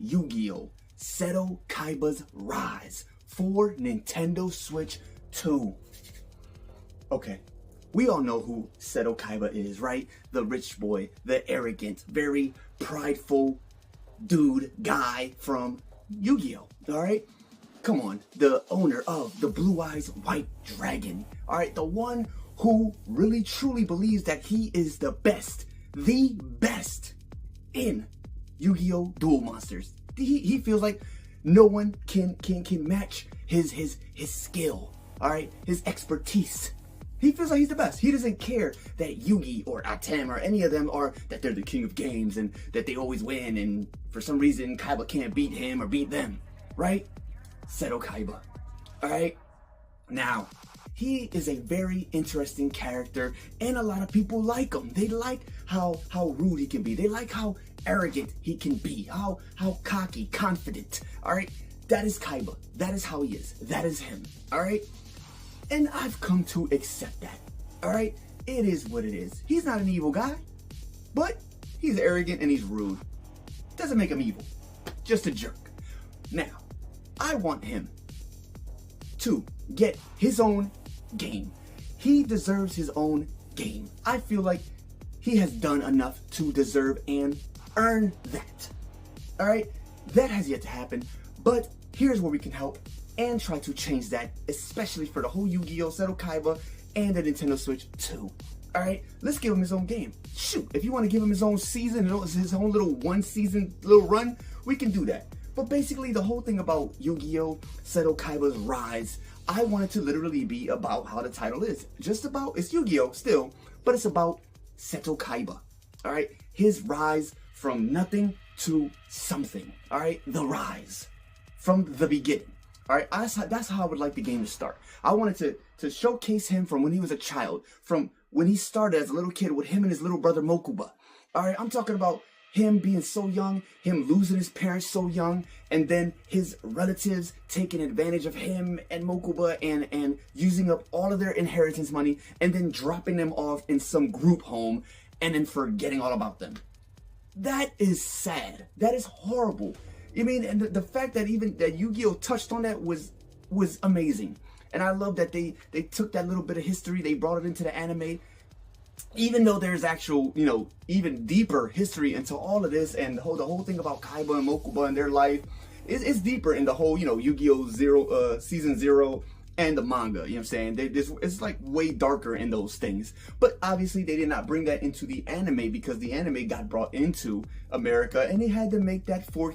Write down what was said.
Yu-Gi-Oh! Seto Kaiba's Rise for Nintendo Switch 2. Okay, we all know who Seto Kaiba is, right? The rich boy, the arrogant, very prideful guy from Yu-Gi-Oh! Alright? Come on, the owner of the Blue Eyes White Dragon. Alright, the one who really truly believes that he is the best in Yu-Gi-Oh! Duel Monsters. He feels like no one can match his skill, alright, his expertise. He feels like he's the best. He doesn't care that Yugi or Atem or any of them that they're the king of games and that they always win, and for some reason Kaiba can't beat him or beat them, right? Seto Kaiba, alright? Now, he is a very interesting character and a lot of people like him. They like how rude he can be. They like how arrogant he can be, how cocky, confident, alright? That is Kaiba. That is how he is. That is him, alright? And I've come to accept that, alright? It is what it is. He's not an evil guy, but he's arrogant and he's rude. Doesn't make him evil, just a jerk. Now, I want him to get his own game. He deserves his own game. I feel like he has done enough to deserve and earn that. Alright? That has yet to happen, but here's where we can help and try to change that, especially for the whole Yu-Gi-Oh! Seto Kaiba and the Nintendo Switch 2. Alright? Let's give him his own game. Shoot, if you want to give him his own season, his own little one-season little run, we can do that. But basically, the whole thing about Yu-Gi-Oh! Seto Kaiba's Rise, I want it to literally be about how the title is. Just about, it's Yu-Gi-Oh! Still, but it's about Seto Kaiba. Alright? His rise from nothing to something. Alright? The rise. From the beginning. Alright? That's how I would like the game to start. I wanted to showcase him from when he was a child. From when he started as a little kid with him and his little brother Mokuba. Alright? I'm talking about him being so young, him losing his parents so young, and then his relatives taking advantage of him and Mokuba and using up all of their inheritance money and then dropping them off in some group home and then forgetting all about them. That is sad. That is horrible. I mean, and the fact that even that Yu-Gi-Oh! Touched on that was amazing. And I love that they took that little bit of history, they brought it into the anime. Even though there's actual, even deeper history into all of this, and the whole thing about Kaiba and Mokuba and their life is deeper in the whole, Yu-Gi-Oh! Season 0 and the manga, you know what I'm saying? It's like way darker in those things. But obviously they did not bring that into the anime because the anime got brought into America and they had to make that for